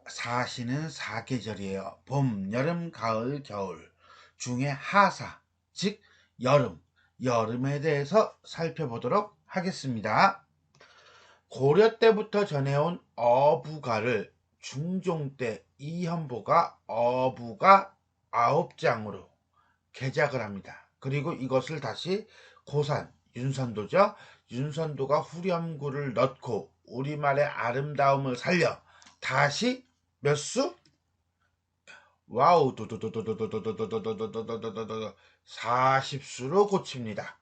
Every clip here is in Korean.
사시는 사계절이에요. 봄, 여름, 가을, 겨울 중에 하사, 즉 여름에 대해서 살펴보도록 하겠습니다. 고려 때부터 전해온 어부가를 중종 때 이현보가 어부가 9장으로 개작을 합니다. 그리고 이것을 다시 고산, 윤선도죠. 윤선도가 후렴구를 넣고 우리말의 아름다움을 살려 다시 몇 수? 와우, 40수로 고칩니다.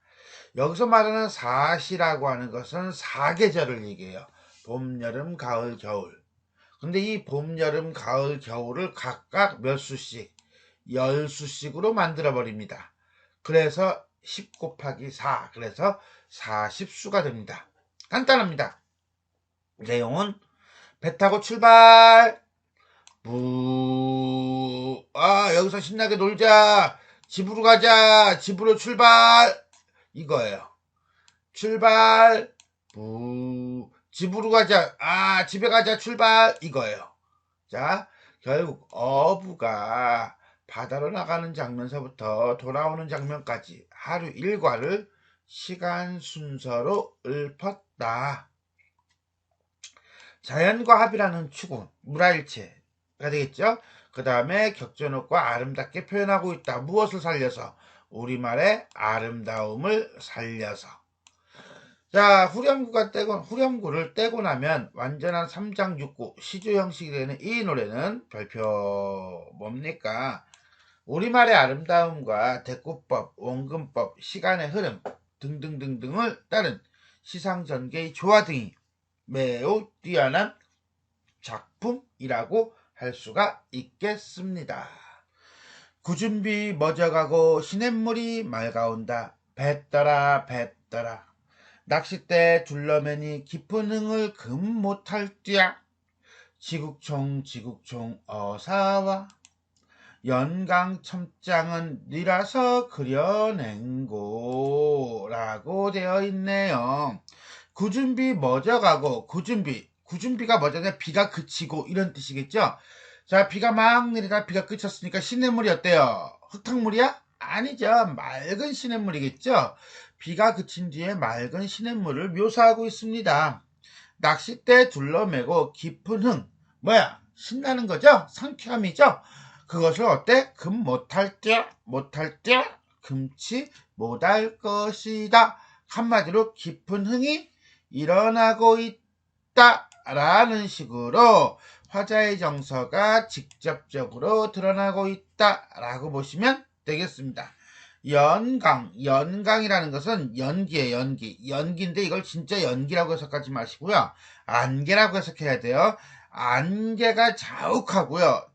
여기서 말하는 사시라고 하는 것은 사계절을 얘기해요. 봄, 여름, 가을, 겨울. 근데 이 봄, 여름, 가을, 겨울을 각각 몇 수씩, 10수씩으로 만들어 버립니다. 그래서 10 곱하기 4, 그래서 40수가 됩니다. 간단합니다. 내용은 배 타고 출발! 여기서 신나게 놀자! 집으로 가자! 집으로 출발! 이거예요. 출발! 집으로 가자! 집에 가자! 출발! 이거예요. 자, 결국 어부가 바다로 나가는 장면서부터 돌아오는 장면까지 하루 일과를 시간 순서로 읊었다. 자연과 합이라는 추구, 물화일체가 되겠죠. 그 다음에 격전옥과 아름답게 표현하고 있다. 무엇을 살려서? 우리말의 아름다움을 살려서. 자, 후렴구를 떼고 나면 완전한 3장6구 시조 형식이 되는 이 노래는 별표 뭡니까? 우리말의 아름다움과 대꾸법, 원근법, 시간의 흐름 등등등등을 따른 시상전개의 조화 등이 매우 뛰어난 작품이라고 할 수가 있겠습니다. 구준비 멎어가고 시냇물이 맑아온다. 배 떠라 배 떠라. 낚싯대 둘러매니 깊은 흥을 금 못할 띠야. 지국총 어사와. 연강 첨장은 니라서 그려낸고 라고 되어 있네요. 구준비 멎어가고, 구준비가 뭐잖아요? 비가 그치고 이런 뜻이겠죠. 자, 비가 막 내리다 비가 그쳤으니까 시냇물이 어때요? 흙탕물이야? 아니죠. 맑은 시냇물이겠죠. 비가 그친 뒤에 맑은 시냇물을 묘사하고 있습니다. 낚싯대 둘러매고 깊은 흥, 뭐야? 신나는 거죠? 상쾌함이죠? 그것을 어때? 금 못할 때, 금치 못할 것이다. 한마디로 깊은 흥이 일어나고 있다 라는 식으로 화자의 정서가 직접적으로 드러나고 있다 라고 보시면 되겠습니다. 연강이라는 것은 연기예요. 연기인데 이걸 진짜 연기라고 해석하지 마시고요. 안개라고 해석해야 돼요. 안개가 자욱하고요.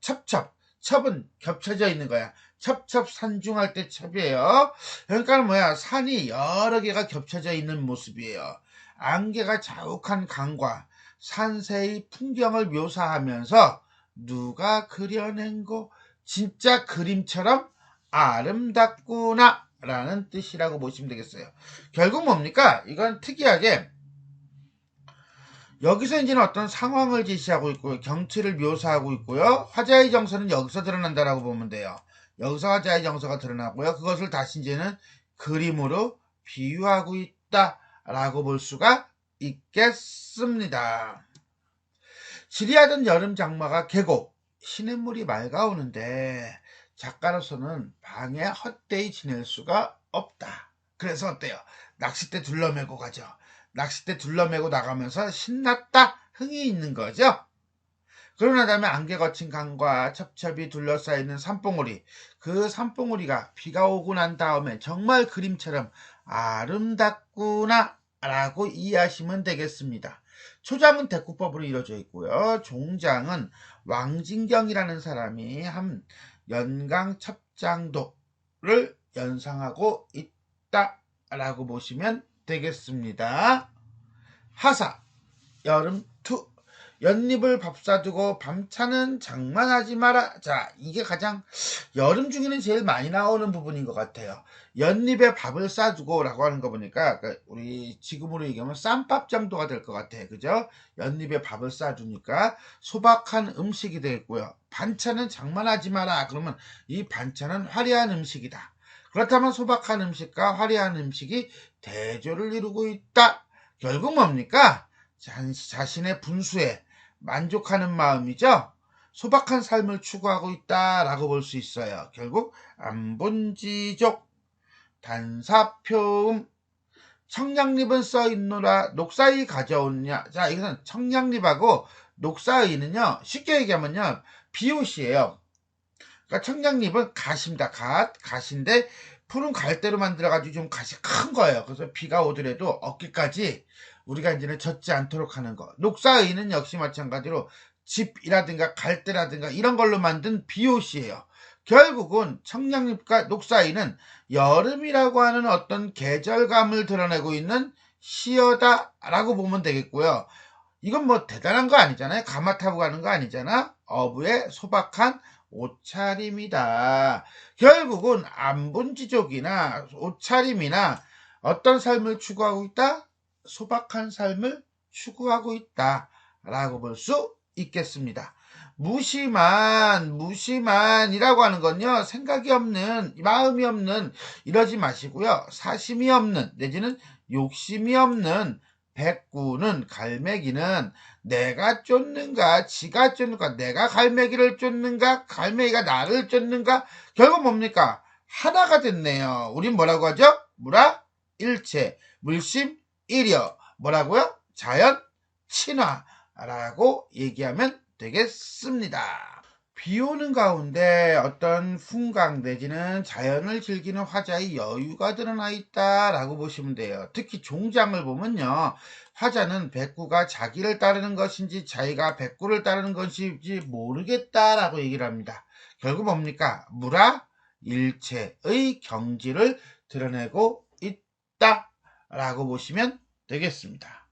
첩은 겹쳐져 있는 거야. 산중할 때 첩이에요. 그러니까 뭐야? 산이 여러 개가 겹쳐져 있는 모습이에요. 안개가 자욱한 강과 산세의 풍경을 묘사하면서 누가 그려낸 거 진짜 그림처럼 아름답구나 라는 뜻이라고 보시면 되겠어요. 결국 뭡니까? 이건 특이하게 여기서 이제는 어떤 상황을 제시하고 있고요. 경치를 묘사하고 있고요. 화자의 정서는 여기서 드러난다라고 보면 돼요. 여기서 화자의 정서가 드러나고요. 그것을 다시 이제는 그림으로 비유하고 있다라고 볼 수가 있겠습니다. 지리하던 여름 장마가 개고 시냇물이 맑아오는데 작가로서는 방에 헛되이 지낼 수가 없다. 그래서 어때요? 낚싯대 둘러매고 가죠. 낚싯대 둘러매고 나가면서 신났다, 흥이 있는 거죠. 그러나 다음에 안개 거친 강과 첩첩이 둘러싸이는 산봉우리, 그 산봉우리가 비가 오고 난 다음에 정말 그림처럼 아름답구나 라고 이해하시면 되겠습니다. 초장은 대꾸법으로 이루어져 있고요. 종장은 왕진경이라는 사람이 한 연강 첩장도를 연상하고 있다라고 보시면 되겠습니다. 하사, 여름 투. 연잎을 밥 싸두고 밤차는 장만하지 마라. 자, 이게 가장 여름 중에는 제일 많이 나오는 부분인 것 같아요. 연잎에 밥을 싸두고 라고 하는 거 보니까 우리 지금으로 얘기하면 쌈밥 정도가 될 것 같아요. 그죠? 연잎에 밥을 싸두니까 소박한 음식이 되겠고요. 반찬은 장만하지 마라. 그러면 이 반찬은 화려한 음식이다. 그렇다면 소박한 음식과 화려한 음식이 대조를 이루고 있다. 결국 뭡니까? 자신의 분수에 만족하는 마음이죠. 소박한 삶을 추구하고 있다라고 볼 수 있어요. 결국 안본지족, 단사표음, 청량잎은 써있노라 녹사이 가져오느냐. 자, 이것은 청량잎하고 녹사이는요, 쉽게 얘기하면요, 비옷이에요. 그러니까 청량잎은 갓입니다. 갓인데 푸른 갈대로 만들어가지고 좀 갓이 큰 거예요. 그래서 비가 오더라도 어깨까지 우리가 이제는 젖지 않도록 하는 거. 녹사의는 역시 마찬가지로 집이라든가 갈대라든가 이런 걸로 만든 비옷이에요. 결국은 청량잎과 녹사의는 여름이라고 하는 어떤 계절감을 드러내고 있는 시어다라고 보면 되겠고요. 이건 뭐 대단한 거 아니잖아요. 가마 타고 가는 거 아니잖아. 어부의 소박한 옷차림이다. 결국은 안본지족이나 옷차림이나 어떤 삶을 추구하고 있다? 소박한 삶을 추구하고 있다 라고 볼 수 있겠습니다. 무심한이라고 하는 건요, 생각이 없는, 마음이 없는, 이러지 마시고요, 사심이 없는, 내지는 욕심이 없는 백구는, 갈매기는 내가 쫓는가 지가 쫓는가, 내가 갈매기를 쫓는가 갈매기가 나를 쫓는가, 결국 뭡니까? 하나가 됐네요. 우린 뭐라고 하죠? 무라 일체, 물심 일여, 뭐라고요? 자연 친화라고 얘기하면 되겠습니다. 비 오는 가운데 어떤 풍광 내지는 자연을 즐기는 화자의 여유가 드러나 있다라고 보시면 돼요. 특히 종장을 보면요, 화자는 백구가 자기를 따르는 것인지 자기가 백구를 따르는 것인지 모르겠다라고 얘기를 합니다. 결국 뭡니까? 무라 일체의 경지를 드러내고 있다라고 보시면 되겠습니다.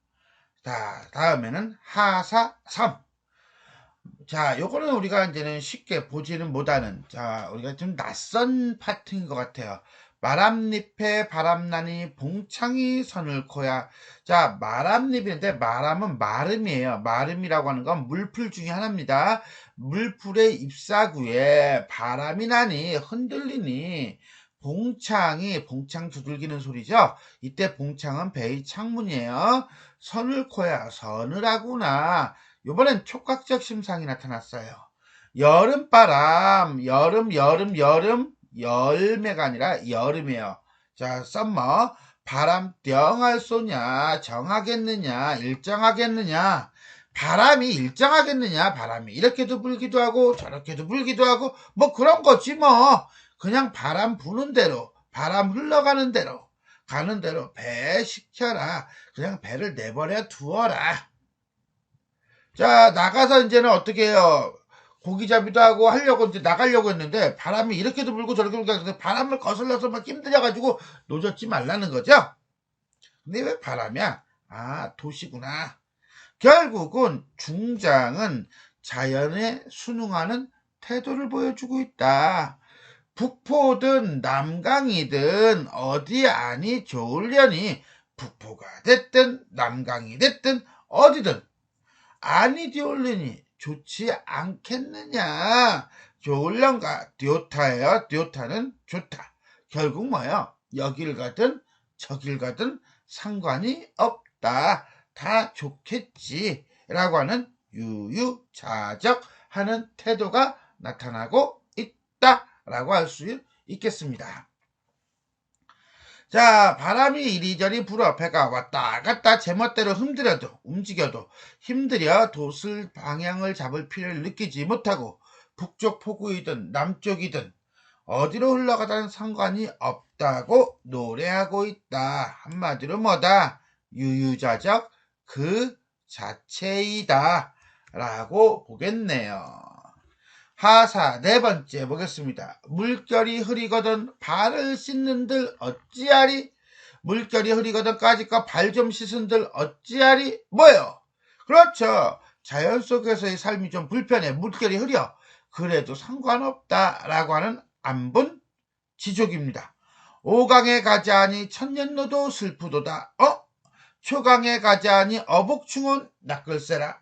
자, 다음에는 하사삼. 자, 요거는 우리가 이제는 쉽게 보지는 못하는, 자, 우리가 좀 낯선 파트인 것 같아요. 마람잎에 바람나니 봉창이 서늘코야. 자, 마람잎인데, 마람은 마름이에요. 마름이라고 하는 건 물풀 중에 하나입니다. 물풀의 잎사구에 바람이 나니, 흔들리니, 봉창 두들기는 소리죠. 이때 봉창은 배의 창문이에요. 서늘코야, 서늘하구나. 요번엔 촉각적 심상이 나타났어요. 여름바람, 여름, 열매가 아니라 여름이에요. 자, 썸머, 바람 띵할 쏘냐, 정하겠느냐, 일정하겠느냐, 바람이 일정하겠느냐, 바람이 이렇게도 불기도 하고, 저렇게도 불기도 하고, 뭐 그런 거지 뭐. 그냥 바람 부는 대로, 바람 흘러가는 대로, 가는 대로 배 시켜라. 그냥 배를 내버려 두어라. 자, 나가서 이제는 어떻게 해요? 고기잡이도 하고 하려고 이제 나가려고 했는데 바람이 이렇게도 불고 저렇게 불고 바람을 거슬러서 막 힘들어가지고 노젓지 말라는 거죠? 근데 왜 바람이야? 아, 도시구나. 결국은 중장은 자연에 순응하는 태도를 보여주고 있다. 북포든 남강이든 어디 안이 좋으려니 북포가 됐든 남강이 됐든 어디든 안이 되올리니 좋지 않겠느냐. 좋을런가? 듀오타예요. 듀오타는 좋다. 결국 뭐예요? 여길 가든 저길 가든 상관이 없다. 다 좋겠지 라고 하는 유유자적하는 태도가 나타나고 있다 라고 할 수 있겠습니다. 자, 바람이 이리저리 불어 배가 왔다 갔다 제멋대로 흔들어도 움직여도 힘들여 돛을 방향을 잡을 필요를 느끼지 못하고 북쪽 포구이든 남쪽이든 어디로 흘러가다는 상관이 없다고 노래하고 있다. 한마디로 뭐다? 유유자적 그 자체이다 라고 보겠네요. 하사 네 번째 보겠습니다. 물결이 흐리거든 발을 씻는들 어찌하리? 물결이 흐리거든 까짓거 발 좀 씻은들 어찌하리? 뭐요? 그렇죠. 자연 속에서의 삶이 좀 불편해, 물결이 흐려. 그래도 상관없다라고 하는 안분 지족입니다. 5강에 가자니 천년노도 슬프도다. 초강에 가자니 어복충원 낚을세라.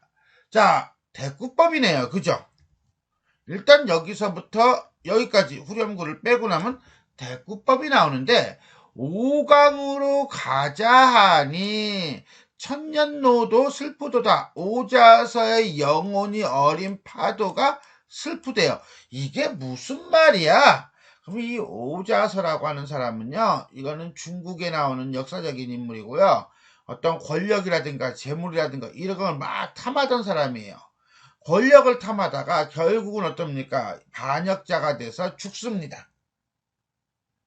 자, 대꾸법이네요. 그죠? 일단 여기서부터 여기까지 후렴구를 빼고 나면 대꾸법이 나오는데 5강으로 가자 하니 천년노도 슬프도다. 오자서의 영혼이 어린 파도가 슬프대요. 이게 무슨 말이야? 그럼 이 오자서라고 하는 사람은요, 이거는 중국에 나오는 역사적인 인물이고요. 어떤 권력이라든가 재물이라든가 이런 걸 막 탐하던 사람이에요. 권력을 탐하다가 결국은 어떻습니까? 반역자가 돼서 죽습니다.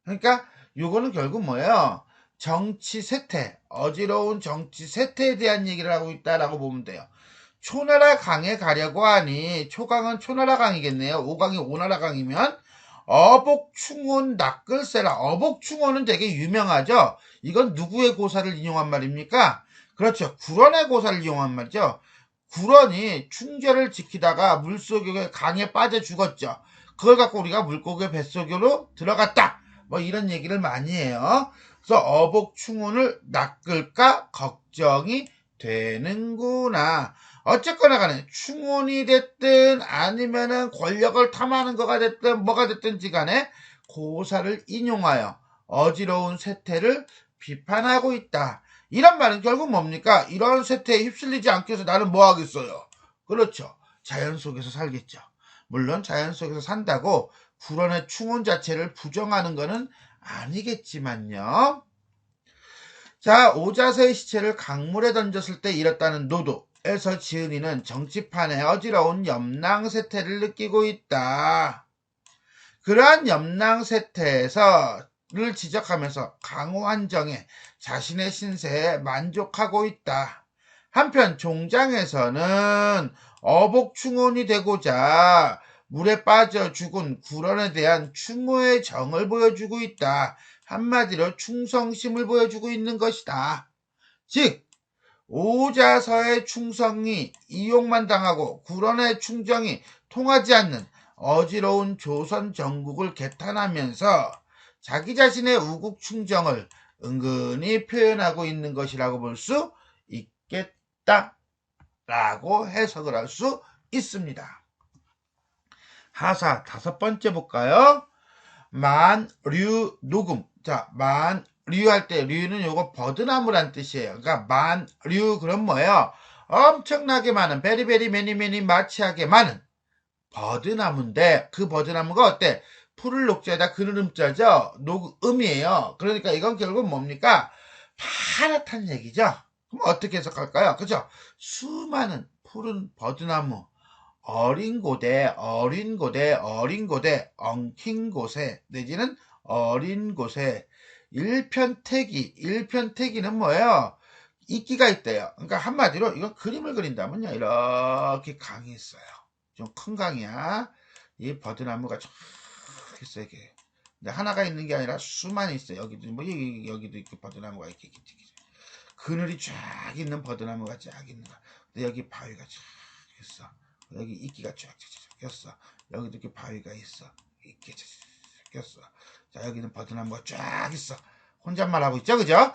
그러니까 요거는 결국 뭐예요? 정치 세태, 어지러운 정치 세태에 대한 얘기를 하고 있다라고 보면 돼요. 초나라 강에 가려고 하니 초강은 초나라 강이겠네요. 5강이 오나라 강이면 어복충원 낚을세라. 어복충원은 되게 유명하죠. 이건 누구의 고사를 인용한 말입니까? 그렇죠. 구런의 고사를 이용한 말이죠. 구런이 충절을 지키다가 물속에 강에 빠져 죽었죠. 그걸 갖고 우리가 물고기 뱃속으로 들어갔다. 뭐 이런 얘기를 많이 해요. 그래서 어복충원을 낚을까 걱정이 되는구나. 어쨌거나 간에 충원이 됐든 아니면은 권력을 탐하는 거가 됐든 뭐가 됐든지 간에 고사를 인용하여 어지러운 세태를 비판하고 있다. 이런 말은 결국 뭡니까? 이런 세태에 휩쓸리지 않기 위해서 나는 뭐 하겠어요? 그렇죠. 자연 속에서 살겠죠. 물론 자연 속에서 산다고 불원의 충원 자체를 부정하는 것은 아니겠지만요. 자, 오자서의 시체를 강물에 던졌을 때 일었다는 노도에서 지은이는 정치판에 어지러운 염랑세태를 느끼고 있다. 그러한 염랑세태를 지적하면서 강호한정에 자신의 신세에 만족하고 있다. 한편 종장에서는 어복충원이 되고자 물에 빠져 죽은 구런에 대한 추모의 정을 보여주고 있다. 한마디로 충성심을 보여주고 있는 것이다. 즉 오자서의 충성이 이용만 당하고 구런의 충정이 통하지 않는 어지러운 조선 전국을 개탄하면서 자기 자신의 우국 충정을 은근히 표현하고 있는 것이라고 볼 수 있겠다라고 해석을 할 수 있습니다. 하사 5번째 볼까요? 만류 녹음. 자, 만류 할 때 류는 요거 버드나무란 뜻이에요. 그러니까 만류 그럼 뭐예요? 엄청나게 많은 베리베리 매니매니 마치하게 많은 버드나무인데 그 버드나무가 어때? 풀을 녹자에다 그르름자죠. 녹음이에요. 그러니까 이건 결국 뭡니까? 파랗단 얘기죠. 그럼 어떻게 해석할까요? 그죠? 수많은 푸른 버드나무 어린 고대, 엉킨 곳에, 내지는 어린 곳에, 일편태기는 뭐예요? 이끼가 있대요. 그러니까 한마디로 이건 그림을 그린다면요. 이렇게 강이 있어요. 좀 큰 강이야. 이 버드나무가 쫙 있어요. 이게. 근데 하나가 있는 게 아니라 수많이 있어요. 여기도, 여기도 있고, 버드나무가 이렇게. 그늘이 쫙 있는 버드나무가 쫙 있는 거야. 근데 여기 바위가 쫙 있어. 여기 이끼가 쫙쫙 꼈어. 여기도 이렇게 바위가 있어. 이렇게 꼈어. 자, 여기는 버드나무가 쫙 있어. 혼잣말 하고 있죠, 그죠?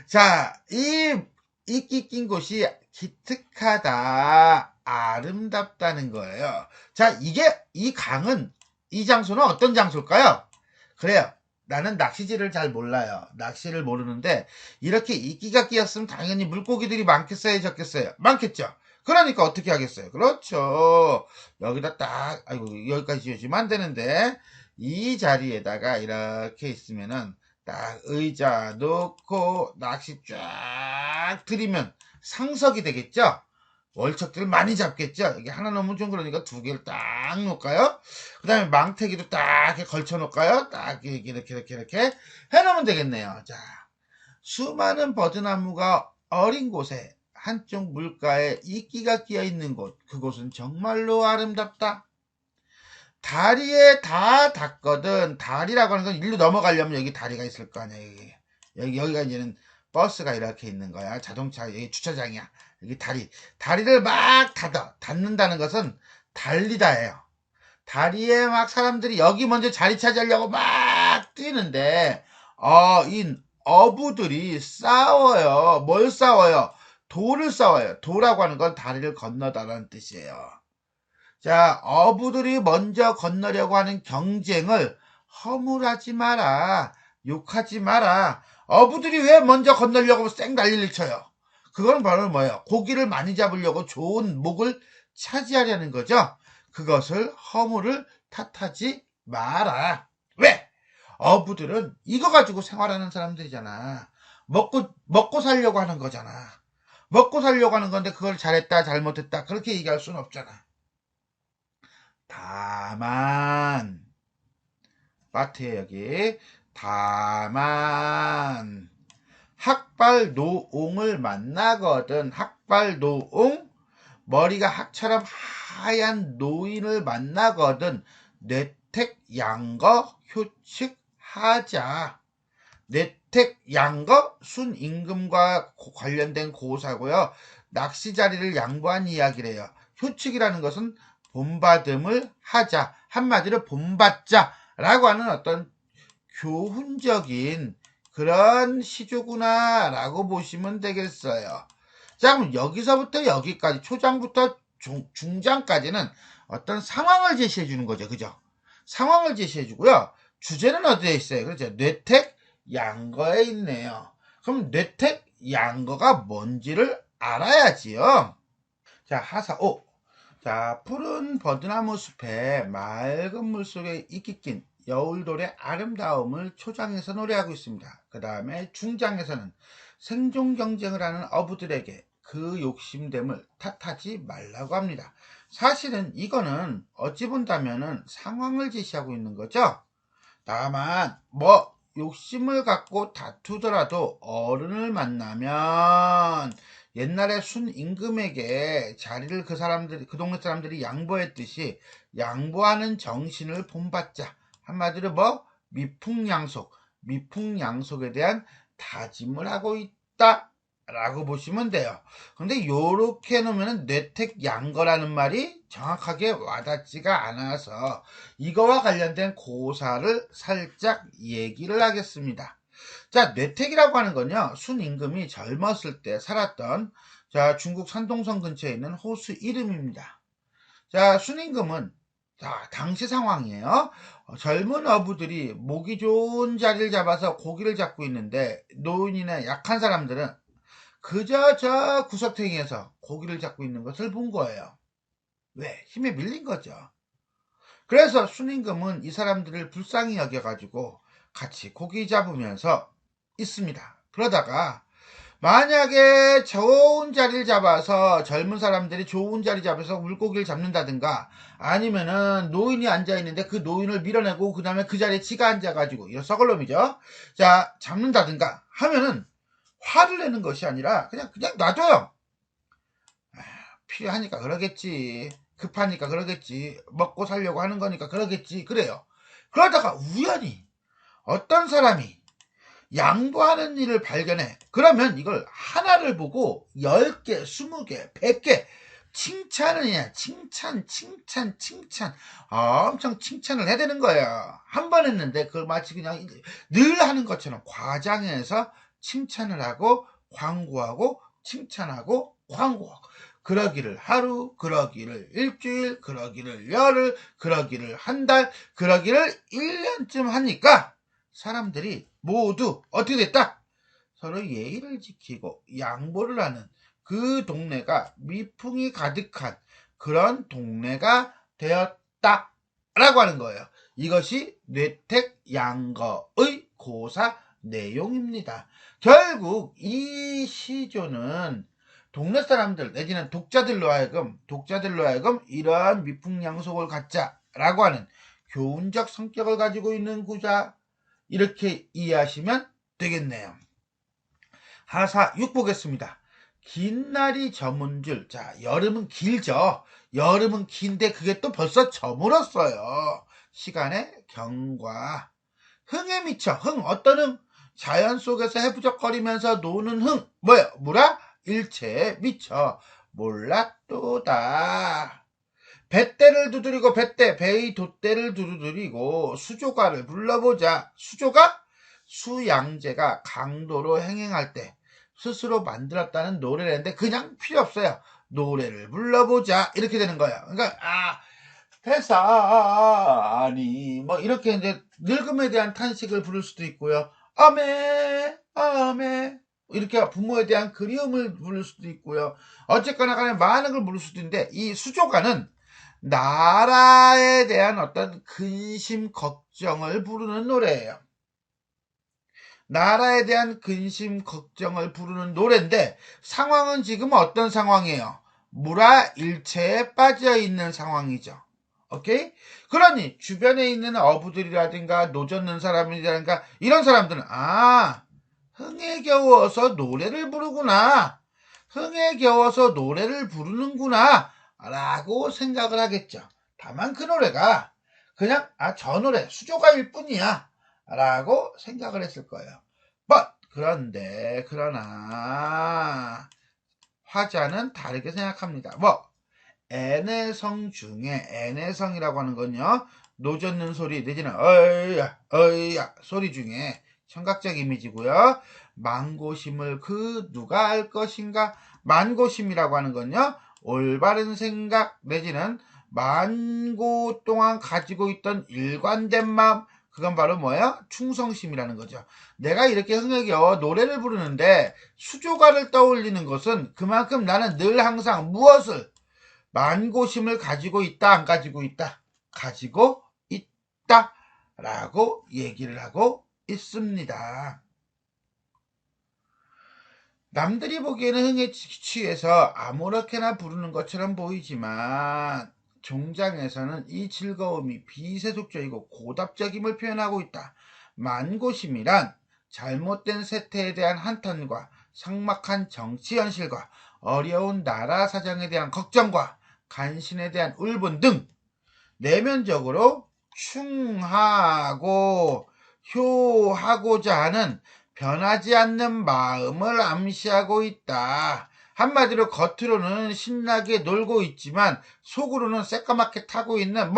자, 이 이끼 낀 곳이 기특하다, 아름답다는 거예요. 자, 이 강은, 이 장소는 어떤 장소일까요? 그래요. 나는 낚시질을 잘 몰라요. 낚시를 모르는데 이렇게 이끼가 끼었으면 당연히 물고기들이 많겠어요, 적겠어요? 많겠죠. 그러니까 어떻게 하겠어요? 그렇죠. 여기다 딱 아이고 여기까지 지어주면 안 되는데 이 자리에다가 이렇게 있으면은 딱 의자 놓고 낚시 쫙 들이면 상석이 되겠죠. 월척들을 많이 잡겠죠. 이게 하나 넘으면 좀 그러니까 2개를 딱 놓을까요? 그 다음에 망태기도 딱 이렇게 걸쳐 놓을까요? 딱 이렇게 해놓으면 되겠네요. 자, 수많은 버드나무가 어린 곳에 한쪽 물가에 이끼가 끼어 있는 곳, 그곳은 정말로 아름답다. 다리에 다 닿거든. 다리라고 하는 건 일로 넘어가려면 여기 다리가 있을 거 아니에요. 여기가 이제는 버스가 이렇게 있는 거야. 자동차, 여기 주차장이야. 여기 다리를 막 닫는다는 것은 달리다예요. 다리에 막 사람들이 여기 먼저 자리 차지하려고 막 뛰는데, 이 어부들이 싸워요. 뭘 싸워요? 도를 싸워요. 도라고 하는 건 다리를 건너다라는 뜻이에요. 자, 어부들이 먼저 건너려고 하는 경쟁을 허물하지 마라. 욕하지 마라. 어부들이 왜 먼저 건너려고 쌩 난리를 쳐요? 그건 바로 뭐예요? 고기를 많이 잡으려고 좋은 목을 차지하려는 거죠. 그것을 허물을 탓하지 마라. 왜? 어부들은 이거 가지고 생활하는 사람들이잖아. 먹고 살려고 하는 거잖아. 먹고 살려고 하는 건데 그걸 잘했다 잘못했다 그렇게 얘기할 수는 없잖아. 다만 마트에 여기 다만 학발노옹을 만나거든. 학발노옹, 머리가 학처럼 하얀 노인을 만나거든 뇌택양거 효측하자. 뇌택양거 순임금과 관련된 고사고요. 낚시 자리를 양보한 이야기래요. 효측이라는 것은 본받음을 하자. 한마디로 본받자 라고 하는 어떤 교훈적인 그런 시조구나 라고 보시면 되겠어요. 자, 그럼 여기서부터 여기까지 초장부터 중장까지는 어떤 상황을 제시해 주는 거죠. 그죠? 상황을 제시해 주고요. 주제는 어디에 있어요? 그렇죠? 뇌택 양거에 있네요. 그럼 뇌택 양거가 뭔지를 알아야지요. 자, 하사 5. 자, 푸른 버드나무 숲에 맑은 물속에 이끼 낀 여울돌의 아름다움을 초장에서 노래하고 있습니다. 그 다음에 중장에서는 생존 경쟁을 하는 어부들에게 그 욕심됨을 탓하지 말라고 합니다. 사실은 이거는 어찌 본다면은 상황을 제시하고 있는 거죠. 다만 욕심을 갖고 다투더라도 어른을 만나면 옛날에 순임금에게 자리를 그 동네 사람들이 양보했듯이 양보하는 정신을 본받자. 한마디로 미풍양속에 대한 다짐을 하고 있다 라고 보시면 돼요. 근데 요렇게 놓으면 뇌택양거라는 말이 정확하게 와닿지가 않아서 이거와 관련된 고사를 살짝 얘기를 하겠습니다. 자, 뇌택이라고 하는 건요, 순임금이 젊었을 때 살았던 중국 산동성 근처에 있는 호수 이름입니다. 자, 순임금은 당시 상황이에요. 젊은 어부들이 목이 좋은 자리를 잡아서 고기를 잡고 있는데 노인이나 약한 사람들은 그저 저 구석탱이에서 고기를 잡고 있는 것을 본 거예요. 왜? 힘에 밀린 거죠. 그래서 순임금은 이 사람들을 불쌍히 여겨가지고 같이 고기 잡으면서 있습니다. 그러다가 만약에 좋은 자리를 잡아서 젊은 사람들이 좋은 자리 잡아서 물고기를 잡는다든가 아니면은 노인이 앉아있는데 그 노인을 밀어내고 그 다음에 그 자리에 지가 앉아가지고 이거 썩을 놈이죠. 자, 잡는다든가 하면은 화를 내는 것이 아니라 그냥 놔둬요. 필요하니까 그러겠지. 급하니까 그러겠지. 먹고 살려고 하는 거니까 그러겠지. 그래요. 그러다가 우연히 어떤 사람이 양보하는 일을 발견해. 그러면 이걸 하나를 보고 10개, 20개, 100개 칭찬을 해야 칭찬. 엄청 칭찬을 해야 되는 거야. 한 번 했는데 그걸 마치 그냥 늘 하는 것처럼 과장해서 칭찬을 하고 광고하고 칭찬하고 광고하고 그러기를 하루, 그러기를 일주일, 그러기를 열흘, 그러기를 한 달, 그러기를 1년쯤 하니까 사람들이 모두 어떻게 됐다? 서로 예의를 지키고 양보를 하는 그 동네가 미풍이 가득한 그런 동네가 되었다 라고 하는 거예요. 이것이 뇌택양거의 고사 내용입니다. 결국 이 시조는 동네 사람들 내지는 독자들로 하여금 이러한 미풍양속을 갖자라고 하는 교훈적 성격을 가지고 있는 구자 이렇게 이해하시면 되겠네요. 하사 6 보겠습니다. 긴 날이 저문 줄. 자, 여름은 길죠. 여름은 긴데 그게 또 벌써 저물었어요. 시간의 경과. 흥에 미쳐. 어떤 흥? 자연 속에서 해부적거리면서 노는 흥 뭐예요? 무라 일체에 미쳐 몰랐도다. 뱃대를 두드리고 배의 돛대를 두드리고 수조가를 불러보자. 수조가 수양제가 강도로 행행할 때 스스로 만들었다는 노래인데 그냥 필요 없어요. 노래를 불러보자 이렇게 되는 거예요. 그러니까 태산이 뭐 이렇게 이제 늙음에 대한 탄식을 부를 수도 있고요. 아메 아메 이렇게 부모에 대한 그리움을 부를 수도 있고요. 어쨌거나 간에 많은 걸 부를 수도 있는데 이 수조가는 나라에 대한 어떤 근심 걱정을 부르는 노래예요. 나라에 대한 근심 걱정을 부르는 노래인데 상황은 지금 어떤 상황이에요? 무라일체에 빠져 있는 상황이죠. 오케이? 그러니 주변에 있는 어부들이라든가 노젓는 사람이라든가 이런 사람들은 흥에 겨워서 노래를 부르구나. 흥에 겨워서 노래를 부르는구나 라고 생각을 하겠죠. 다만 그 노래가 그냥 저 노래 수조가일 뿐이야 라고 생각을 했을 거예요. 그러나 화자는 다르게 생각합니다. 애내성 중에 애내성이라고 하는 건요, 노젓는 소리 내지는 어이야 소리 중에 청각적 이미지고요. 만고심을 누가 알 것인가? 만고심이라고 하는 건요, 올바른 생각 내지는 만고 동안 가지고 있던 일관된 마음, 그건 바로 뭐예요? 충성심이라는 거죠. 내가 이렇게 흥에 겨워 노래를 부르는데 수조가를 떠올리는 것은 그만큼 나는 늘 항상 무엇을 만고심을 가지고 있다, 안 가지고 있다? 가지고 있다 라고 얘기를 하고 있습니다. 남들이 보기에는 흥에 취해서 아무렇게나 부르는 것처럼 보이지만 종장에서는 이 즐거움이 비세속적이고 고답적임을 표현하고 있다. 만고심이란 잘못된 세태에 대한 한탄과 삭막한 정치 현실과 어려운 나라 사정에 대한 걱정과 간신에 대한 울분 등 내면적으로 충하고 효하고자 하는 변하지 않는 마음을 암시하고 있다. 한마디로 겉으로는 신나게 놀고 있지만 속으로는 새까맣게 타고 있는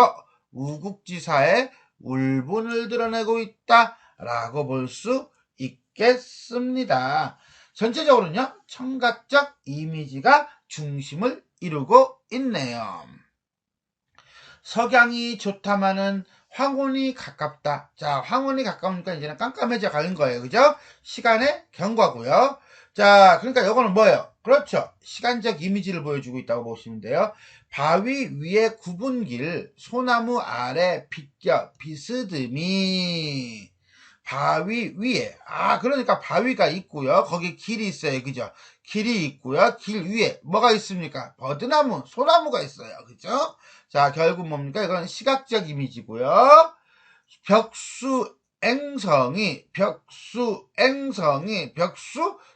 우국지사의 울분을 드러내고 있다라고 볼 수 있겠습니다. 전체적으로는요, 청각적 이미지가 중심을 이루고 있네요. 석양이 좋다마는 황혼이 가깝다. 자, 황혼이 가까우니까 이제는 깜깜해져 가는 거예요. 그죠? 시간의 경과고요. 자, 그러니까 이거는 뭐예요? 그렇죠. 시간적 이미지를 보여주고 있다고 보시면 돼요. 바위 위에 굽은 길, 소나무 아래 빗겨 비스듬히. 바위 위에. 그러니까 바위가 있고요. 거기 길이 있어요. 그죠? 길이 있고요. 길 위에 뭐가 있습니까? 버드나무, 소나무가 있어요. 그죠? 자, 결국 뭡니까? 이건 시각적 이미지고요. 벽수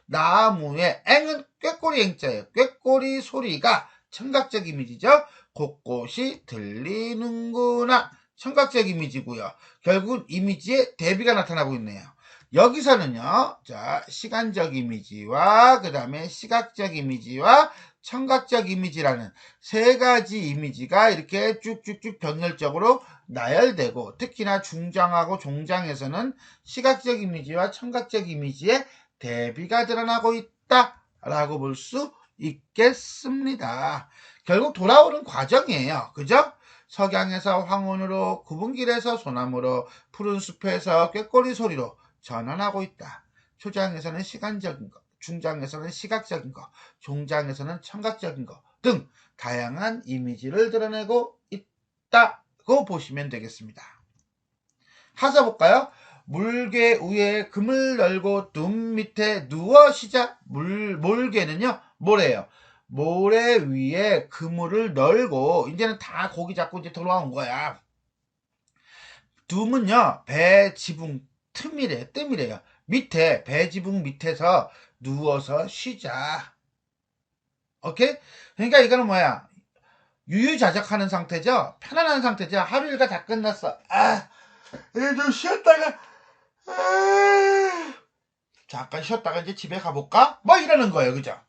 나무의 앵은 꾀꼬리 앵자예요. 꾀꼬리 소리가 청각적 이미지죠. 곳곳이 들리는구나. 청각적 이미지고요. 결국 이미지에 대비가 나타나고 있네요. 여기서는요, 자, 시간적 이미지와 그 다음에 시각적 이미지와 청각적 이미지라는 세 가지 이미지가 이렇게 쭉쭉쭉 병렬적으로 나열되고, 특히나 중장하고 종장에서는 시각적 이미지와 청각적 이미지의 대비가 드러나고 있다라고 볼 수 있겠습니다. 결국 돌아오는 과정이에요. 그죠? 석양에서 황혼으로, 굽은 길에서 소나무로, 푸른 숲에서 꾀꼬리 소리로 전환하고 있다. 초장에서는 시간적인 것, 중장에서는 시각적인 것, 종장에서는 청각적인 것 등 다양한 이미지를 드러내고 있다고 보시면 되겠습니다. 하자 볼까요? 물개 위에 금을 널고 눈 밑에 누워 쉬자. 몰개는요, 모래예요. 모래 위에 그물을 널고 이제는 다 고기 잡고 이제 돌아온 거야. 둠은요, 배 지붕 뜸이래요. 밑에 배 지붕 밑에서 누워서 쉬자. 오케이? 그러니까 이거는 뭐야? 유유자적하는 상태죠. 편안한 상태죠. 하루 일과 다 끝났어. 이제 좀 쉬었다가 잠깐 쉬었다가 이제 집에 가볼까? 뭐 이러는 거예요. 그죠?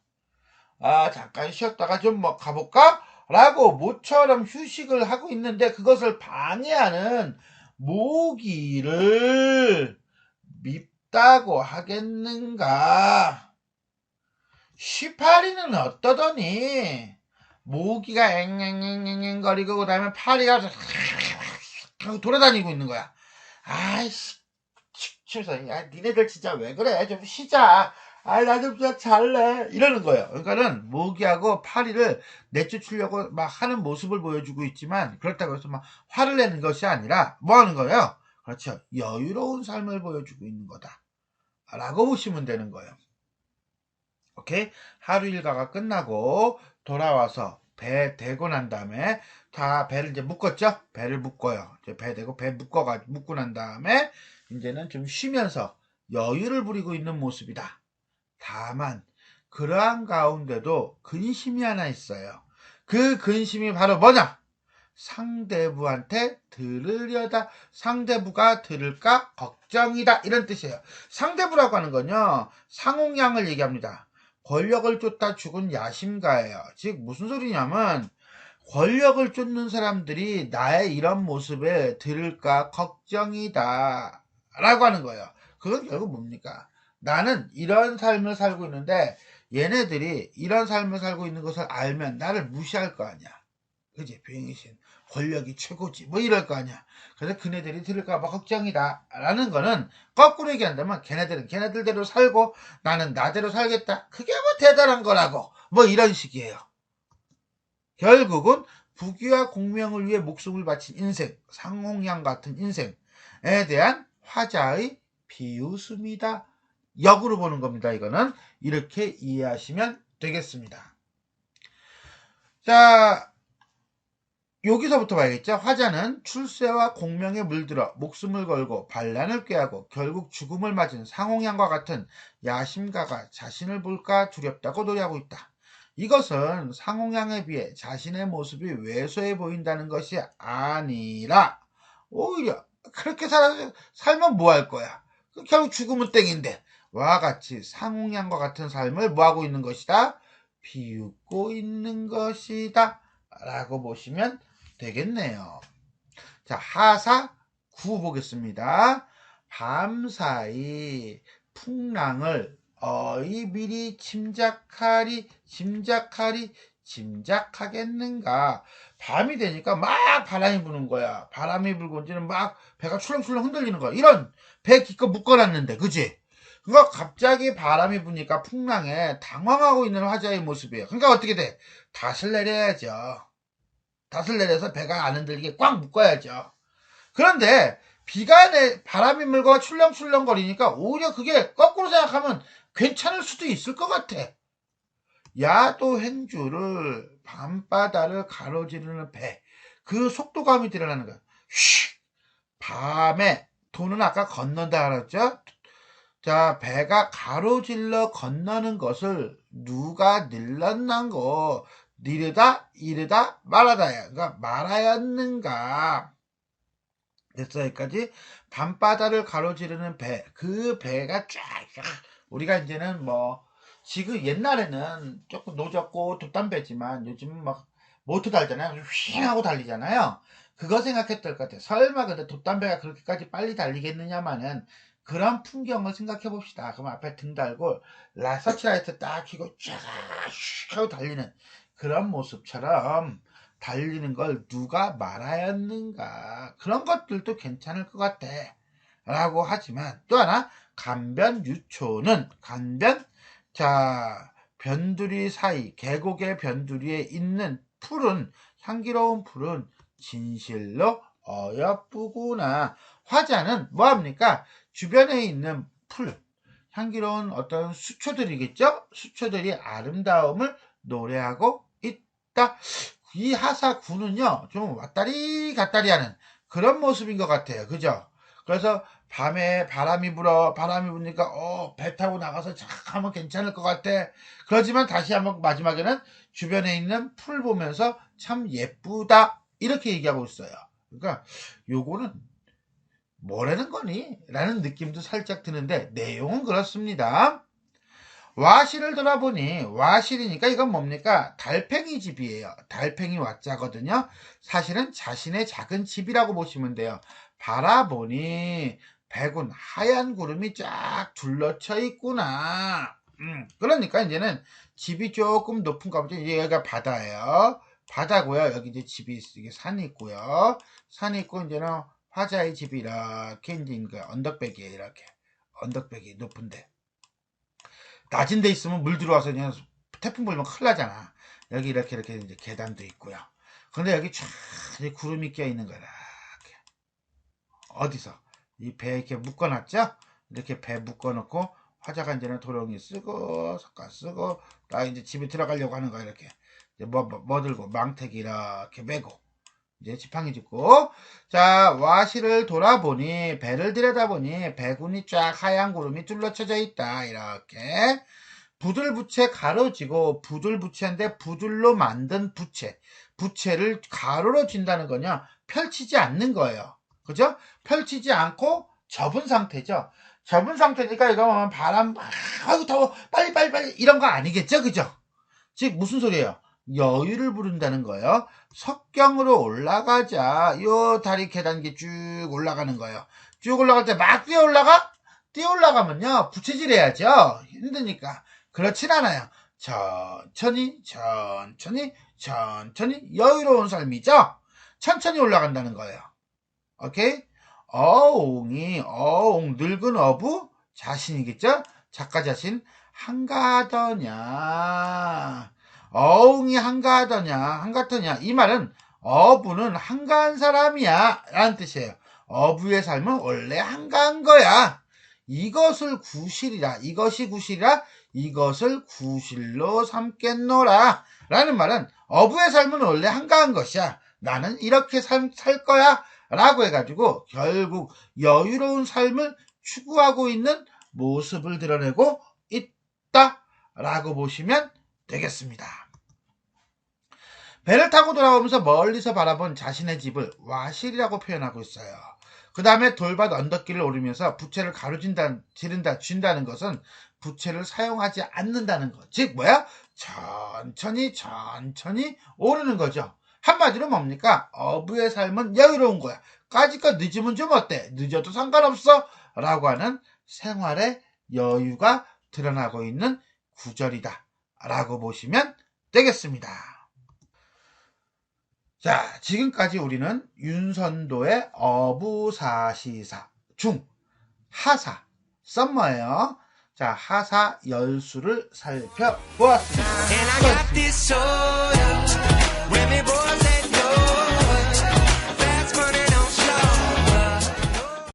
잠깐 쉬었다가 좀 뭐 가볼까? 라고 모처럼 휴식을 하고 있는데 그것을 방해하는 모기를 밉다고 하겠는가? 쉬파리는 어떠더니 모기가 앵앵앵앵 거리고 그 다음에 파리가 돌아다니고 있는 거야. 아이씨, 야, 니네들 진짜 왜 그래? 좀 쉬자. 나 좀 진짜 잘래. 이러는 거예요. 그러니까는 모기하고 파리를 내쫓으려고 막 하는 모습을 보여주고 있지만 그렇다고 해서 막 화를 내는 것이 아니라 뭐 하는 거예요? 그렇죠. 여유로운 삶을 보여주고 있는 거다. 라고 보시면 되는 거예요. 오케이? 하루 일과가 끝나고 돌아와서 배 대고 난 다음에 다 배를 이제 묶었죠? 배를 묶어요. 이제 배 대고 배 묶고 난 다음에 이제는 좀 쉬면서 여유를 부리고 있는 모습이다. 다만 그러한 가운데도 근심이 하나 있어요. 그 근심이 바로 뭐냐? 상대부한테 들으려다 상대부가 들을까 걱정이다 이런 뜻이에요. 상대부라고 하는 건요 상홍양을 얘기합니다. 권력을 쫓다 죽은 야심가예요. 즉 무슨 소리냐면 권력을 쫓는 사람들이 나의 이런 모습에 들을까 걱정이다 라고 하는 거예요. 그건 결국 뭡니까? 나는 이런 삶을 살고 있는데 얘네들이 이런 삶을 살고 있는 것을 알면 나를 무시할 거 아니야. 그지? 병신 권력이 최고지 뭐 이럴 거 아니야. 그래서 그네들이 들을까봐 걱정이다 라는 거는 거꾸로 얘기한다면 걔네들은 걔네들대로 살고 나는 나대로 살겠다. 그게 뭐 대단한 거라고 뭐 이런 식이에요. 결국은 부귀와 공명을 위해 목숨을 바친 인생, 상홍양 같은 인생에 대한 화자의 비웃음이다. 역으로 보는 겁니다. 이거는 이렇게 이해하시면 되겠습니다. 자, 여기서부터 봐야겠죠. 화자는 출세와 공명에 물들어 목숨을 걸고 반란을 꾀하고 결국 죽음을 맞은 상홍양과 같은 야심가가 자신을 볼까 두렵다고 노래하고 있다. 이것은 상홍양에 비해 자신의 모습이 왜소해 보인다는 것이 아니라 오히려 그렇게 살면 뭐 할 거야. 결국 죽으면 땡인데 와 같이 상홍양과 같은 삶을 뭐하고 있는 것이다? 비웃고 있는 것이다 라고 보시면 되겠네요. 자, 하사 9 보겠습니다. 밤사이 풍랑을 미리 짐작하겠는가. 밤이 되니까 막 바람이 부는 거야. 바람이 불고 이제는 막 배가 출렁출렁 흔들리는 거야. 이런 배 기껏 묶어놨는데 그지? 그러니까 갑자기 바람이 부니까 풍랑에 당황하고 있는 화자의 모습이에요. 그러니까 어떻게 돼? 닷을 내려야죠. 닷을 내려서 배가 안 흔들리게 꽉 묶어야죠. 그런데 바람이 물고 출렁출렁 거리니까 오히려 그게 거꾸로 생각하면 괜찮을 수도 있을 것 같아. 야도 행주를 밤바다를 가로지르는 배. 그 속도감이 드러나는 거야. 밤에 도는 아까 건넌다 그랬죠? 자, 배가 가로질러 건너는 것을 누가 늘렀는고 이르다 말하다야. 그러니까 말하였는가. 됐어 여기까지. 밤바다를 가로지르는 배. 그 배가 쫙 우리가 이제는 뭐 지금 옛날에는 조금 노졌고 돛담배지만 요즘은 막 모터 달잖아요. 휘 하고 달리잖아요. 그거 생각했을 것 같아. 설마 근데 돛담배가 그렇게까지 빨리 달리겠느냐마는 그런 풍경을 생각해 봅시다. 그럼 앞에 등 달고 서치라이트 딱 켜고 쫙 하고 달리는 그런 모습처럼 달리는 걸 누가 말하였는가. 그런 것들도 괜찮을 것 같아 라고 하지만 또 하나 간변유초는 자 변두리 사이 계곡의 변두리에 있는 풀은 향기로운 풀은 진실로 어여쁘구나. 화자는 뭐합니까? 주변에 있는 풀 향기로운 어떤 수초들이겠죠? 수초들이 아름다움을 노래하고 있다. 이 하사 9는요 좀 왔다리 갔다리 하는 그런 모습인 것 같아요. 그죠? 그래서 밤에 바람이 부니까 배 타고 나가서 착 하면 괜찮을 것 같아. 그러지만 다시 한번 마지막에는 주변에 있는 풀 보면서 참 예쁘다 이렇게 얘기하고 있어요. 그러니까 요거는 뭐라는 거니? 라는 느낌도 살짝 드는데 내용은 그렇습니다. 와실을 돌아보니 와실이니까 이건 뭡니까? 달팽이 집이에요. 달팽이 와자거든요. 사실은 자신의 작은 집이라고 보시면 돼요. 바라보니 백운 하얀 구름이 쫙 둘러쳐 있구나. 그러니까 이제는 집이 조금 높은가 보죠. 여기가 바다예요. 바다고요. 여기 이제 집이 이게 산이 있고요. 산이 있고 이제는 화자의 집이 이렇게 이제 언덕백이에요. 이렇게 언덕백이 높은데. 낮은 데 있으면 물 들어와서 그냥 태풍 불면 큰일 나잖아. 여기 이렇게 이제 계단도 있고요. 근데 여기 쫙 구름이 껴 있는 거야. 이렇게. 어디서? 이 배에 이렇게 묶어놨죠? 이렇게 배 묶어놓고 화자가 이제는 도롱이 쓰고 석가 쓰고 나 이제 집에 들어가려고 하는 거야. 이렇게 뭐 들고 망태기 이렇게 메고 이제 지팡이 짚고 자 와시를 돌아보니 배를 들여다보니 배군이 쫙 하얀 구름이 둘러쳐져 있다. 이렇게 부들부채 가로지고 부들부채인데 부들로 만든 부채를 가로로 쥔다는 거냐 펼치지 않는 거예요. 그죠? 펼치지 않고 접은 상태죠. 접은 상태니까 이거 보면 바람 아이고 더워 빨리 이런 거 아니겠죠. 그죠? 즉 무슨 소리예요? 여유를 부른다는 거예요. 석경으로 올라가자. 요 다리 계단기 쭉 올라가는 거예요. 쭉 올라갈 때 막 뛰어 올라가? 뛰어 올라가면요. 부채질 해야죠. 힘드니까. 그렇진 않아요. 천천히 여유로운 삶이죠. 천천히 올라간다는 거예요. 오케이? 어웅 늙은 어부 자신이겠죠? 작가 자신 한가하더냐 어웅이 한가하더냐 이 말은 어부는 한가한 사람이야 라는 뜻이에요. 어부의 삶은 원래 한가한 거야. 이것이 구실이라 이것을 구실로 삼겠노라 라는 말은 어부의 삶은 원래 한가한 것이야. 나는 이렇게 살 거야 라고 해가지고 결국 여유로운 삶을 추구하고 있는 모습을 드러내고 있다 라고 보시면 되겠습니다. 배를 타고 돌아오면서 멀리서 바라본 자신의 집을 와실이라고 표현하고 있어요. 그 다음에 돌밭 언덕길을 오르면서 부채를 쥔다는 것은 부채를 사용하지 않는다는 것. 즉 뭐야? 천천히 오르는 거죠. 한마디로 뭡니까? 어부의 삶은 여유로운 거야. 까짓거 늦으면 좀 어때? 늦어도 상관없어 라고 하는 생활의 여유가 드러나고 있는 구절이다 라고 보시면 되겠습니다. 자, 지금까지 우리는 윤선도의 어부사시사 중 하사 썸머예요. 자, 하사 열수를 살펴보았습니다.